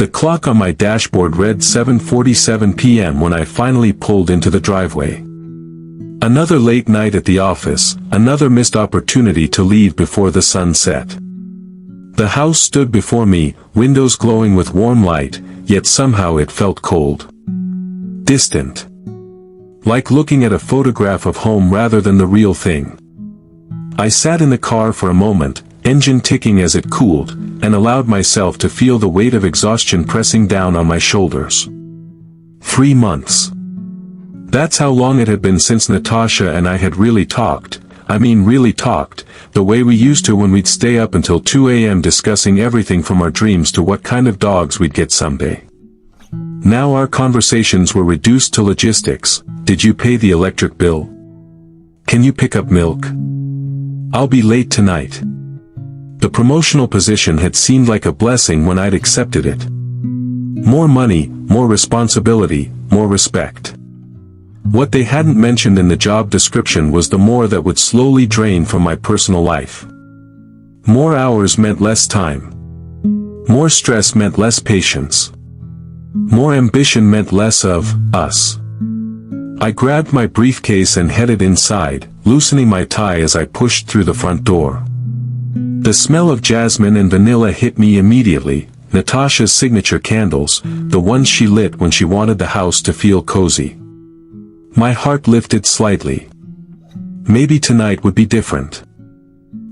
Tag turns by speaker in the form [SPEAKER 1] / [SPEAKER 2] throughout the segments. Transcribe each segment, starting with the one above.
[SPEAKER 1] The clock on my dashboard read 7:47 p.m. when I finally pulled into the driveway. Another late night at the office, another missed opportunity to leave before the sun set. The house stood before me, windows glowing with warm light, yet somehow it felt cold. Distant. Like looking at a photograph of home rather than the real thing. I sat in the car for a moment, engine ticking as it cooled, and allowed myself to feel the weight of exhaustion pressing down on my shoulders. 3 months. That's how long it had been since Natasha and I had really talked, the way we used to when we'd stay up until 2 a.m. discussing everything from our dreams to what kind of dogs we'd get someday. Now our conversations were reduced to logistics. Did you pay the electric bill? Can you pick up milk? I'll be late tonight. The promotional position had seemed like a blessing when I'd accepted it. More money, more responsibility, more respect. What they hadn't mentioned in the job description was the more that would slowly drain from my personal life. More hours meant less time. More stress meant less patience. More ambition meant less of us. I grabbed my briefcase and headed inside, loosening my tie as I pushed through the front door. The smell of jasmine and vanilla hit me immediately, Natasha's signature candles, the ones she lit when she wanted the house to feel cozy. My heart lifted slightly. Maybe tonight would be different.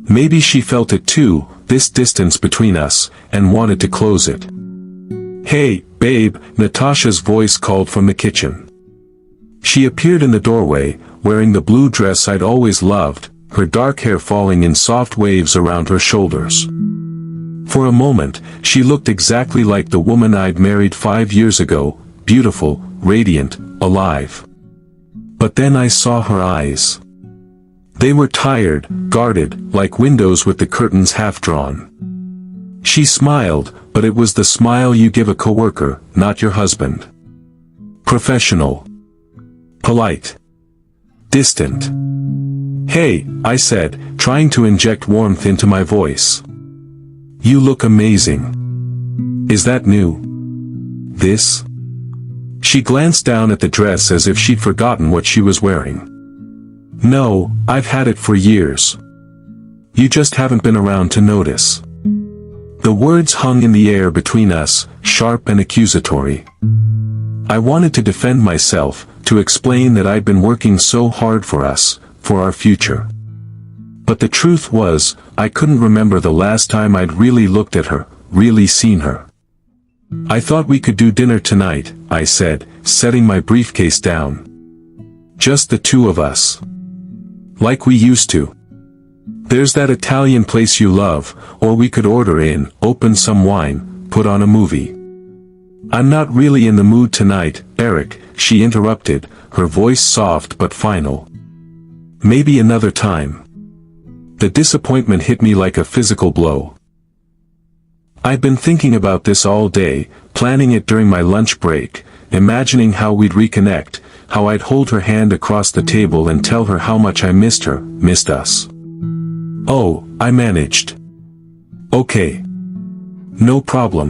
[SPEAKER 1] Maybe she felt it too, this distance between us, and wanted to close it. "Hey, babe," Natasha's voice called from the kitchen. She appeared in the doorway, wearing the blue dress I'd always loved, her dark hair falling in soft waves around her shoulders. For a moment, she looked exactly like the woman I'd married 5 years ago, beautiful, radiant, alive. But then I saw her eyes. They were tired, guarded, like windows with the curtains half drawn. She smiled, but it was the smile you give a coworker, not your husband. Professional. Polite. Distant. "Hey," I said, trying to inject warmth into my voice. "You look amazing. Is that new? This?" She glanced down at the dress as if she'd forgotten what she was wearing. "No, I've had it for years. You just haven't been around to notice." The words hung in the air between us, sharp and accusatory. I wanted to defend myself, to explain that I'd been working so hard for us, for our future. But the truth was, I couldn't remember the last time I'd really looked at her, really seen her. "I thought we could do dinner tonight," I said, setting my briefcase down. "Just the two of us. Like we used to. There's that Italian place you love, or we could order in, open some wine, put on a movie." "I'm not really in the mood tonight, Eric," she interrupted, her voice soft but final. "Maybe another time." The disappointment hit me like a physical blow. I'd been thinking about this all day, planning it during my lunch break, imagining how we'd reconnect, how I'd hold her hand across the table and tell her how much I missed her, missed us. "Oh," I managed. "Okay. No problem."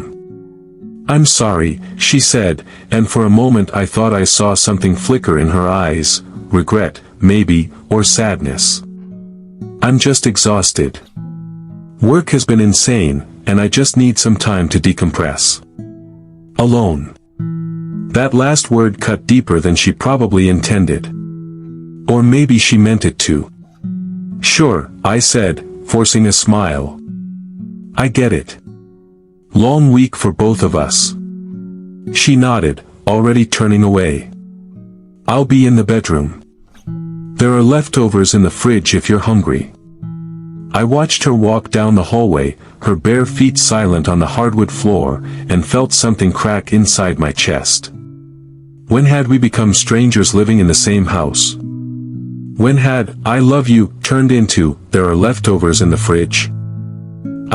[SPEAKER 1] "I'm sorry," she said, and for a moment I thought I saw something flicker in her eyes, regret, maybe, or sadness. "I'm just exhausted. Work has been insane, and I just need some time to decompress. Alone." That last word cut deeper than she probably intended. Or maybe she meant it to. "Sure," I said, forcing a smile. "I get it. Long week for both of us." She nodded, already turning away. "I'll be in the bedroom. There are leftovers in the fridge if you're hungry." I watched her walk down the hallway, her bare feet silent on the hardwood floor, and felt something crack inside my chest. When had we become strangers living in the same house? When had "I love you" turned into "there are leftovers in the fridge"?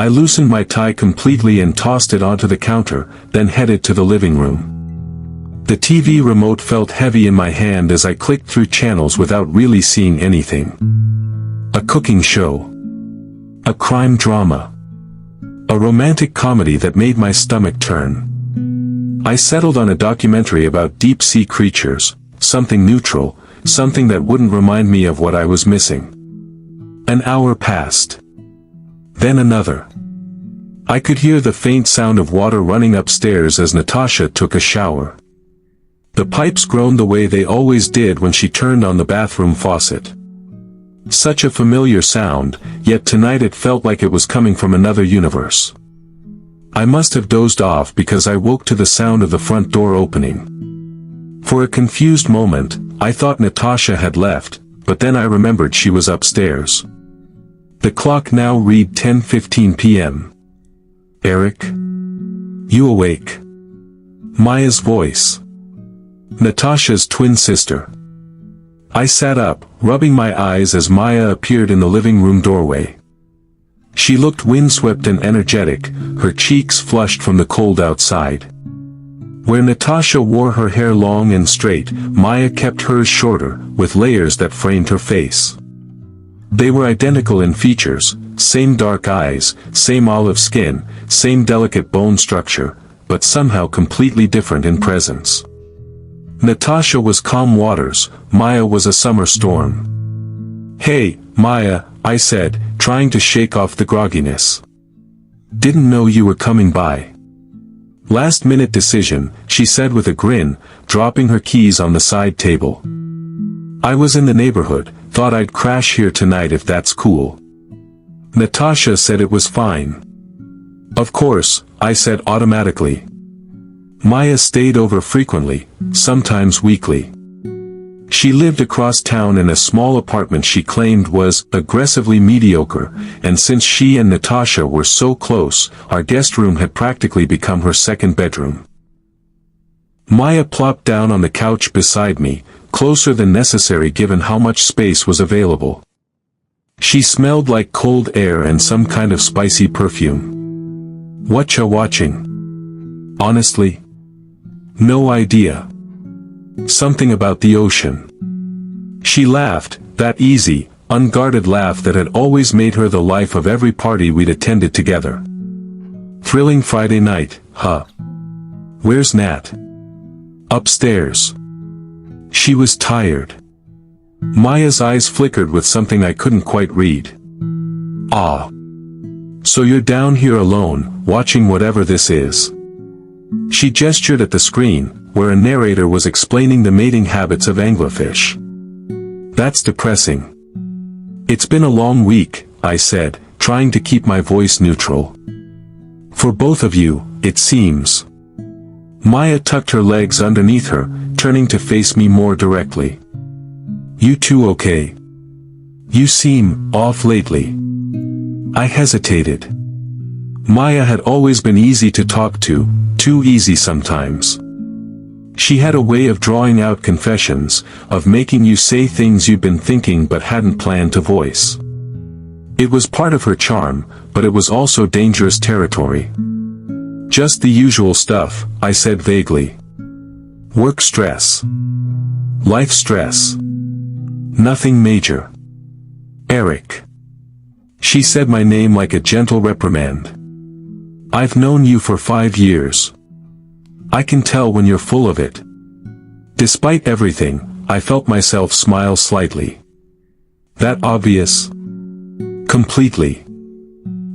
[SPEAKER 1] I loosened my tie completely and tossed it onto the counter, then headed to the living room. The TV remote felt heavy in my hand as I clicked through channels without really seeing anything. A cooking show. A crime drama. A romantic comedy that made my stomach turn. I settled on a documentary about deep-sea creatures, something neutral, something that wouldn't remind me of what I was missing. An hour passed. Then another. I could hear the faint sound of water running upstairs as Natasha took a shower. The pipes groaned the way they always did when she turned on the bathroom faucet. Such a familiar sound, yet tonight it felt like it was coming from another universe. I must have dozed off because I woke to the sound of the front door opening. For a confused moment, I thought Natasha had left, but then I remembered she was upstairs. The clock now read 10:15 p.m. "Eric? You awake?" Maya's voice. Natasha's twin sister. I sat up, rubbing my eyes as Maya appeared in the living room doorway. She looked windswept and energetic, her cheeks flushed from the cold outside. Where Natasha wore her hair long and straight, Maya kept hers shorter, with layers that framed her face. They were identical in features, same dark eyes, same olive skin, same delicate bone structure, but somehow completely different in presence. Natasha was calm waters, Maya was a summer storm. "Hey, Maya," I said, trying to shake off the grogginess. "Didn't know you were coming by." "Last-minute decision," she said with a grin, dropping her keys on the side table. "I was in the neighborhood, thought I'd crash here tonight if that's cool." Natasha said it was fine. "Of course," I said automatically. Maya stayed over frequently, sometimes weekly. She lived across town in a small apartment she claimed was aggressively mediocre, and since she and Natasha were so close, our guest room had practically become her second bedroom. Maya plopped down on the couch beside me, closer than necessary given how much space was available. She smelled like cold air and some kind of spicy perfume. "Whatcha watching?" "Honestly? No idea. Something about the ocean." She laughed, that easy, unguarded laugh that had always made her the life of every party we'd attended together. "Thrilling Friday night, huh? Where's Nat?" "Upstairs." She was tired. Maya's eyes flickered with something I couldn't quite read. "Ah. So you're down here alone, watching whatever this is." She gestured at the screen, where a narrator was explaining the mating habits of anglerfish. "That's depressing." "It's been a long week," I said, trying to keep my voice neutral. "For both of you, it seems." Maya tucked her legs underneath her, turning to face me more directly. "You two okay? You seem off lately." I hesitated. Maya had always been easy to talk to, too easy sometimes. She had a way of drawing out confessions, of making you say things you'd been thinking but hadn't planned to voice. It was part of her charm, but it was also dangerous territory. "Just the usual stuff," I said vaguely. "Work stress. Life stress. Nothing major." "Eric." She said my name like a gentle reprimand. "I've known you for 5 years. I can tell when you're full of it." Despite everything, I felt myself smile slightly. "That obvious?" "Completely."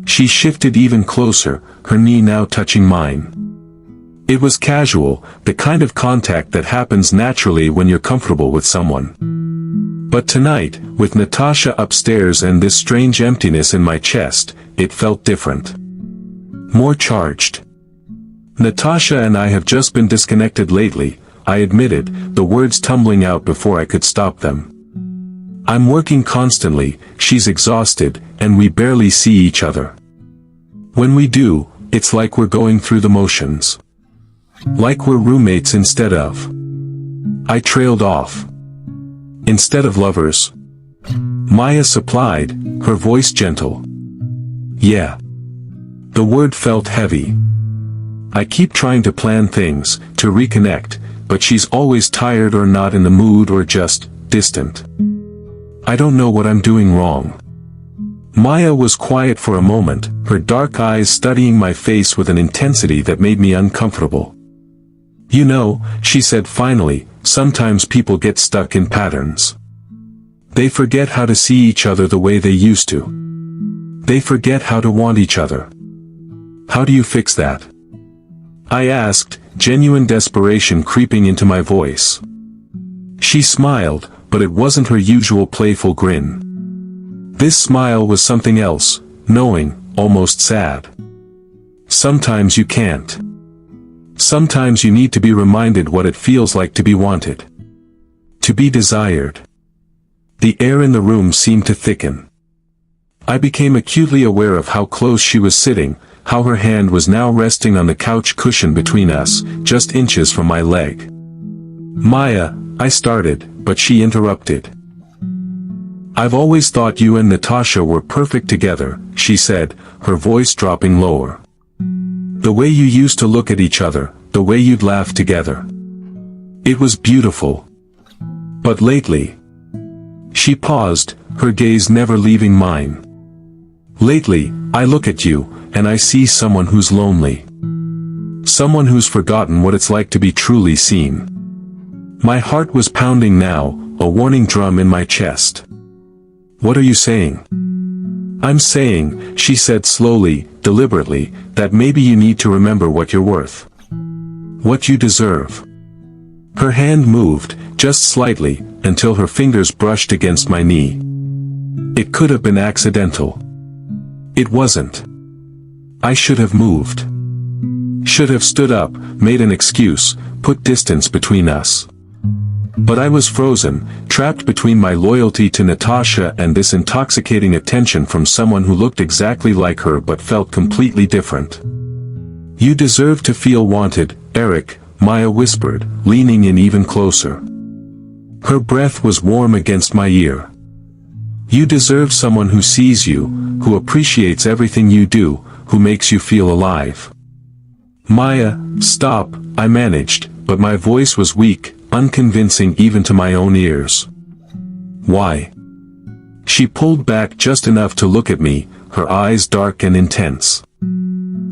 [SPEAKER 1] She shifted even closer, her knee now touching mine. It was casual, the kind of contact that happens naturally when you're comfortable with someone. But tonight, with Natasha upstairs and this strange emptiness in my chest, it felt different. More charged. "Natasha and I have just been disconnected lately," I admitted, the words tumbling out before I could stop them. "I'm working constantly, she's exhausted, and we barely see each other. When we do, it's like we're going through the motions. Like we're roommates instead of." I trailed off. "Instead of lovers?" Maya supplied, her voice gentle. "Yeah." The word felt heavy. I keep trying to plan things, to reconnect, but she's always tired or not in the mood or just distant. I don't know what I'm doing wrong. Maya was quiet for a moment, her dark eyes studying my face with an intensity that made me uncomfortable. You know, she said finally, sometimes people get stuck in patterns. They forget how to see each other the way they used to. They forget how to want each other. How do you fix that? I asked, genuine desperation creeping into my voice. She smiled, but it wasn't her usual playful grin. This smile was something else, knowing, almost sad. Sometimes you can't. Sometimes you need to be reminded what it feels like to be wanted. To be desired. The air in the room seemed to thicken. I became acutely aware of how close she was sitting, how her hand was now resting on the couch cushion between us, just inches from my leg. Maya, I started, but she interrupted. I've always thought you and Natasha were perfect together, she said, her voice dropping lower. The way you used to look at each other, the way you'd laugh together. It was beautiful. But lately... She paused, her gaze never leaving mine. Lately, I look at you, and I see someone who's lonely. Someone who's forgotten what it's like to be truly seen. My heart was pounding now, a warning drum in my chest. What are you saying? I'm saying, she said slowly, deliberately, that maybe you need to remember what you're worth. What you deserve. Her hand moved, just slightly, until her fingers brushed against my knee. It could have been accidental. It wasn't. I should have moved. Should have stood up, made an excuse, put distance between us. But I was frozen, trapped between my loyalty to Natasha and this intoxicating attention from someone who looked exactly like her but felt completely different. You deserve to feel wanted, Eric, Maya whispered, leaning in even closer. Her breath was warm against my ear. You deserve someone who sees you, who appreciates everything you do, who makes you feel alive. Maya, stop, I managed, but my voice was weak, unconvincing even to my own ears. Why? She pulled back just enough to look at me, her eyes dark and intense.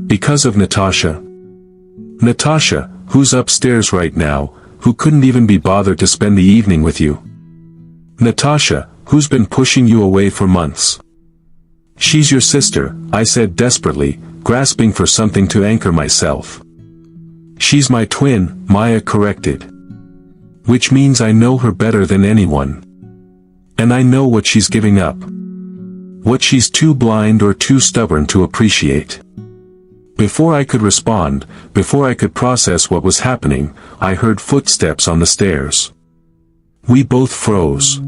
[SPEAKER 1] Because of Natasha. Natasha, who's upstairs right now, who couldn't even be bothered to spend the evening with you. Natasha, who's been pushing you away for months. She's your sister, I said desperately, grasping for something to anchor myself. She's my twin, Maya corrected. Which means I know her better than anyone. And I know what she's giving up. What she's too blind or too stubborn to appreciate. Before I could respond, before I could process what was happening, I heard footsteps on the stairs. We both froze.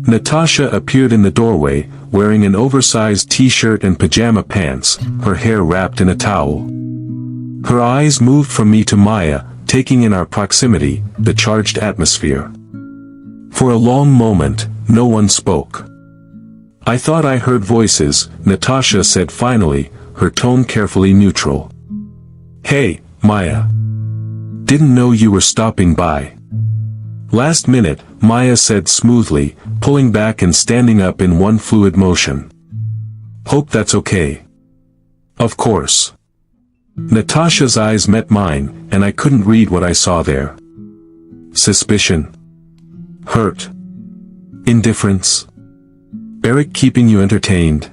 [SPEAKER 1] Natasha appeared in the doorway, wearing an oversized t-shirt and pajama pants, her hair wrapped in a towel. Her eyes moved from me to Maya, taking in our proximity, the charged atmosphere. For a long moment, no one spoke. I thought I heard voices, Natasha said finally, her tone carefully neutral. Hey, Maya. Didn't know you were stopping by. Last minute, Maya said smoothly, pulling back and standing up in one fluid motion. Hope that's okay. Of course. Natasha's eyes met mine, and I couldn't read what I saw there. Suspicion. Hurt. Indifference. Eric keeping you entertained.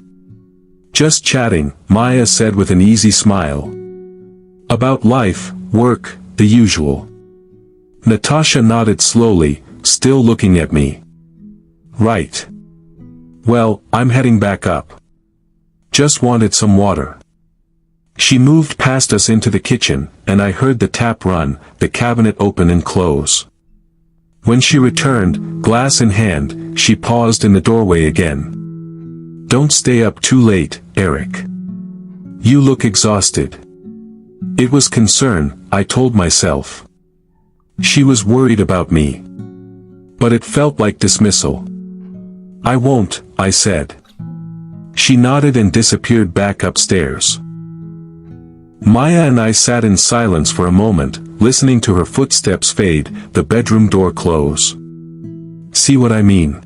[SPEAKER 1] Just chatting, Maya said with an easy smile. About life, work, the usual. Natasha nodded slowly, still looking at me. Right. Well, I'm heading back up. Just wanted some water. She moved past us into the kitchen, and I heard the tap run, the cabinet open and close. When she returned, glass in hand, she paused in the doorway again. Don't stay up too late, Eric. You look exhausted. It was concern, I told myself. She was worried about me. But it felt like dismissal. I won't, I said. She nodded and disappeared back upstairs. Maya and I sat in silence for a moment, listening to her footsteps fade, the bedroom door close. See what I mean?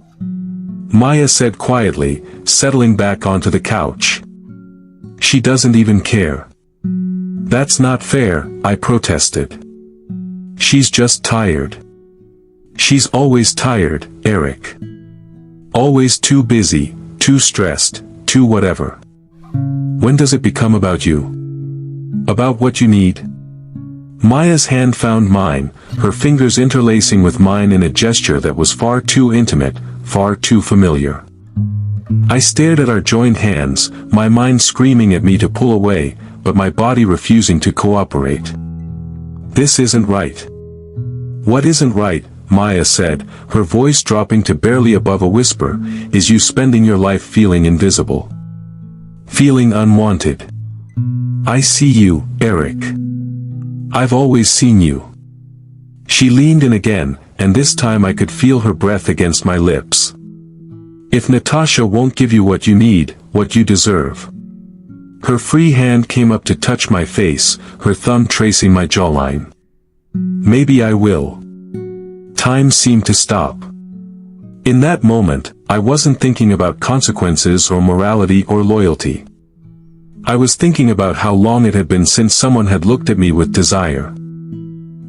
[SPEAKER 1] Maya said quietly, settling back onto the couch. She doesn't even care. That's not fair, I protested. She's just tired. She's always tired, Eric. Always too busy, too stressed, too whatever. When does it become about you? About what you need? Maya's hand found mine, her fingers interlacing with mine in a gesture that was far too intimate, far too familiar. I stared at our joined hands, my mind screaming at me to pull away, but my body refusing to cooperate. This isn't right. What isn't right, Maya said, her voice dropping to barely above a whisper, is you spending your life feeling invisible. Feeling unwanted. I see you, Eric. I've always seen you. She leaned in again, and this time I could feel her breath against my lips. If Natasha won't give you what you need, what you deserve. Her free hand came up to touch my face, her thumb tracing my jawline. Maybe I will. Time seemed to stop. In that moment, I wasn't thinking about consequences or morality or loyalty. I was thinking about how long it had been since someone had looked at me with desire.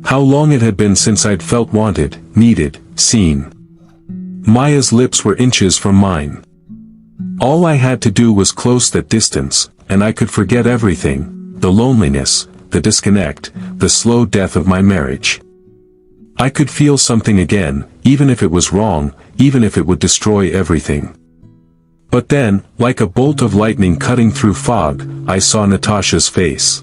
[SPEAKER 1] How long it had been since I'd felt wanted, needed, seen. Maya's lips were inches from mine. All I had to do was close that distance, and I could forget everything, the loneliness, the disconnect, the slow death of my marriage. I could feel something again, even if it was wrong, even if it would destroy everything. But then, like a bolt of lightning cutting through fog, I saw Natasha's face.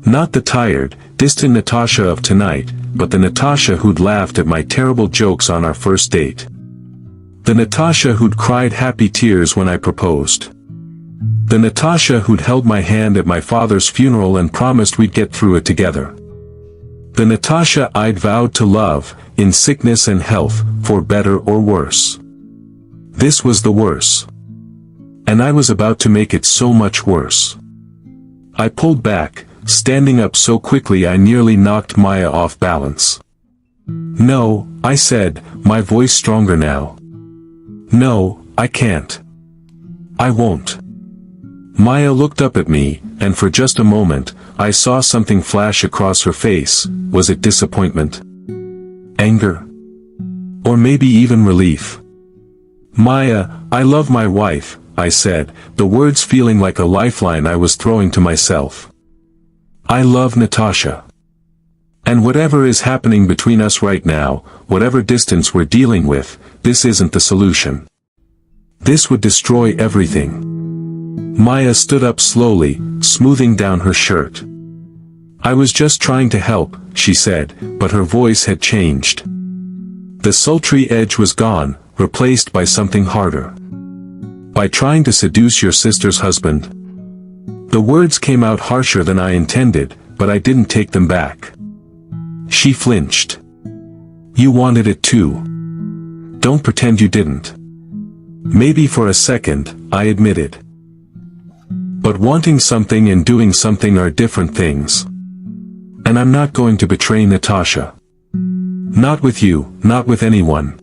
[SPEAKER 1] Not the tired, distant Natasha of tonight, but the Natasha who'd laughed at my terrible jokes on our first date. The Natasha who'd cried happy tears when I proposed. The Natasha who'd held my hand at my father's funeral and promised we'd get through it together. The Natasha I'd vowed to love, in sickness and health, for better or worse. This was the worse. And I was about to make it so much worse. I pulled back, standing up so quickly I nearly knocked Maya off balance. No, I said, my voice stronger now. No, I can't. I won't. Maya looked up at me, and for just a moment, I saw something flash across her face. Was it disappointment? Anger? Or maybe even relief? Maya, I love my wife, I said, the words feeling like a lifeline I was throwing to myself. I love Natasha. And whatever is happening between us right now, whatever distance we're dealing with, this isn't the solution. This would destroy everything. Maya stood up slowly, smoothing down her shirt. I was just trying to help, she said, but her voice had changed. The sultry edge was gone, replaced by something harder. By trying to seduce your sister's husband. The words came out harsher than I intended, but I didn't take them back. She flinched. You wanted it too. Don't pretend you didn't. Maybe for a second, I admitted. But wanting something and doing something are different things. And I'm not going to betray Natasha. Not with you, not with anyone.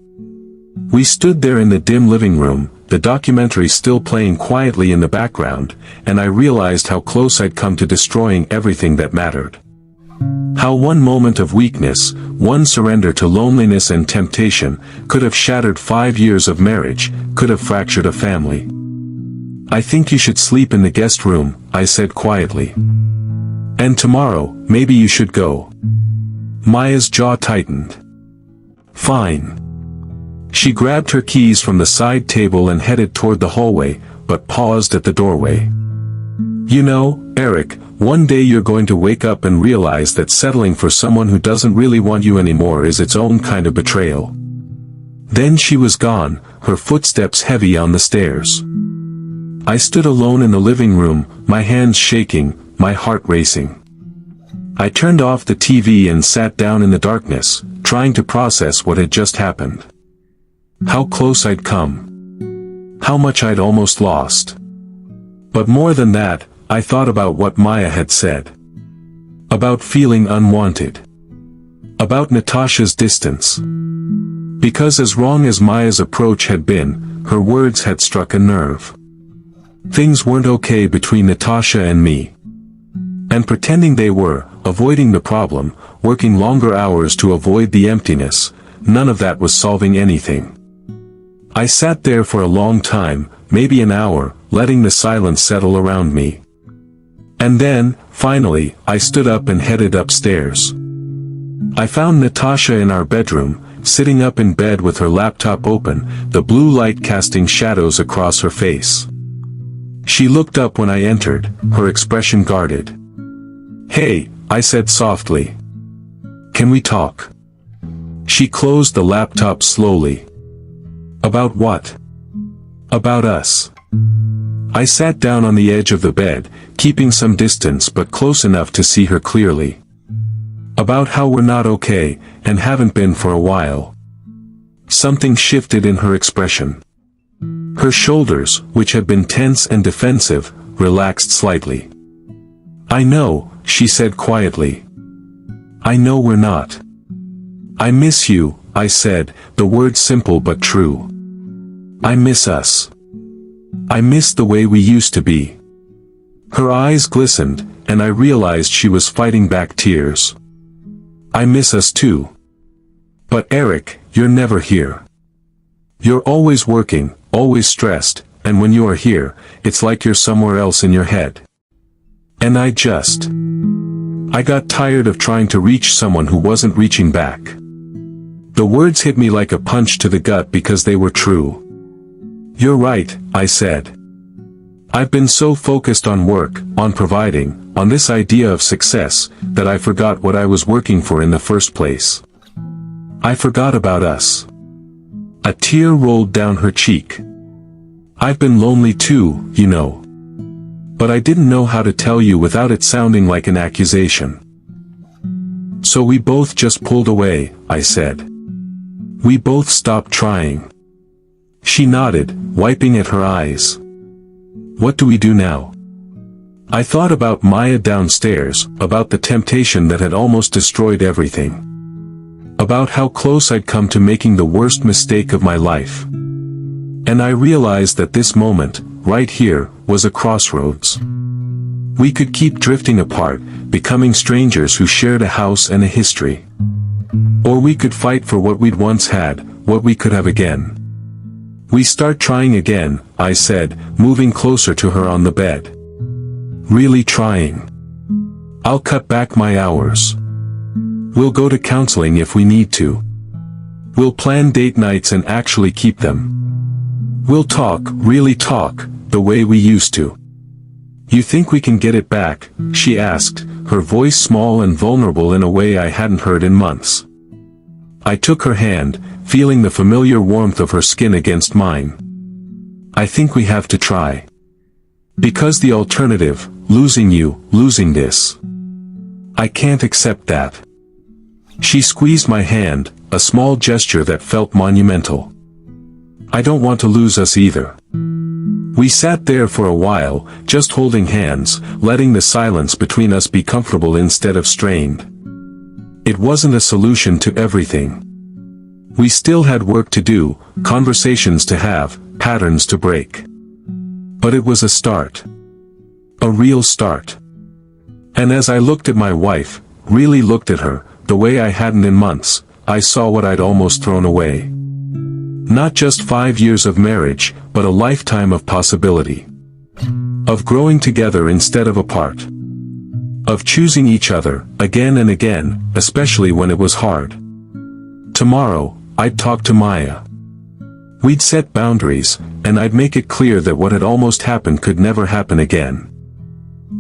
[SPEAKER 1] We stood there in the dim living room, the documentary still playing quietly in the background, and I realized how close I'd come to destroying everything that mattered. How one moment of weakness, one surrender to loneliness and temptation, could have shattered 5 years of marriage, could have fractured a family. I think you should sleep in the guest room, I said quietly. And tomorrow, maybe you should go. Maya's jaw tightened. Fine. She grabbed her keys from the side table and headed toward the hallway, but paused at the doorway. You know, Eric, one day you're going to wake up and realize that settling for someone who doesn't really want you anymore is its own kind of betrayal. Then she was gone, her footsteps heavy on the stairs. I stood alone in the living room, my hands shaking, my heart racing. I turned off the TV and sat down in the darkness, trying to process what had just happened. How close I'd come. How much I'd almost lost. But more than that, I thought about what Maya had said. About feeling unwanted. About Natasha's distance. Because as wrong as Maya's approach had been, her words had struck a nerve. Things weren't okay between Natasha and me. And pretending they were, avoiding the problem, working longer hours to avoid the emptiness, none of that was solving anything. I sat there for a long time, maybe an hour, letting the silence settle around me. And then, finally, I stood up and headed upstairs. I found Natasha in our bedroom, sitting up in bed with her laptop open, the blue light casting shadows across her face. She looked up when I entered, her expression guarded. "Hey," I said softly. "Can we talk?" She closed the laptop slowly. "About what?" "About us." I sat down on the edge of the bed, keeping some distance but close enough to see her clearly. "About how we're not okay, and haven't been for a while." Something shifted in her expression. Her shoulders, which had been tense and defensive, relaxed slightly. "I know," she said quietly. "I know we're not." "I miss you," I said, the words simple but true. "I miss us. I miss the way we used to be." Her eyes glistened, and I realized she was fighting back tears. "I miss us too. But Eric, you're never here. You're always working, always stressed, and when you are here, it's like you're somewhere else in your head." And I got tired of trying to reach someone who wasn't reaching back. The words hit me like a punch to the gut because they were true. "You're right," I said. "I've been so focused on work, on providing, on this idea of success, that I forgot what I was working for in the first place. I forgot about us." A tear rolled down her cheek. "I've been lonely too, you know. But I didn't know how to tell you without it sounding like an accusation. So we both just pulled away," I said. "We both stopped trying." She nodded, wiping at her eyes. "What do we do now?" I thought about Maya downstairs, about the temptation that had almost destroyed everything. About how close I'd come to making the worst mistake of my life. And I realized that this moment, right here, was a crossroads. We could keep drifting apart, becoming strangers who shared a house and a history. Or we could fight for what we'd once had, what we could have again. "We start trying again," I said, moving closer to her on the bed. "Really trying. I'll cut back my hours. We'll go to counseling if we need to. We'll plan date nights and actually keep them. We'll talk, really talk, the way we used to." "You think we can get it back?" she asked, her voice small and vulnerable in a way I hadn't heard in months. I took her hand, feeling the familiar warmth of her skin against mine. "I think we have to try. Because the alternative, losing you, losing this. I can't accept that." She squeezed my hand, a small gesture that felt monumental. "I don't want to lose us either." We sat there for a while, just holding hands, letting the silence between us be comfortable instead of strained. It wasn't a solution to everything. We still had work to do, conversations to have, patterns to break. But it was a start. A real start. And as I looked at my wife, really looked at her, the way I hadn't in months, I saw what I'd almost thrown away. Not just 5 years of marriage, but a lifetime of possibility. Of growing together instead of apart. Of choosing each other, again and again, especially when it was hard. Tomorrow, I'd talk to Maya. We'd set boundaries, and I'd make it clear that what had almost happened could never happen again.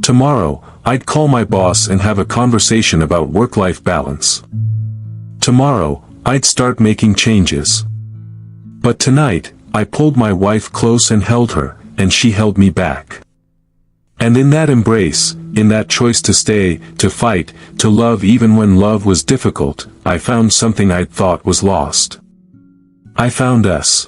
[SPEAKER 1] Tomorrow, I'd call my boss and have a conversation about work-life balance. Tomorrow, I'd start making changes. But tonight, I pulled my wife close and held her, and she held me back. And in that embrace, in that choice to stay, to fight, to love even when love was difficult, I found something I'd thought was lost. I found us.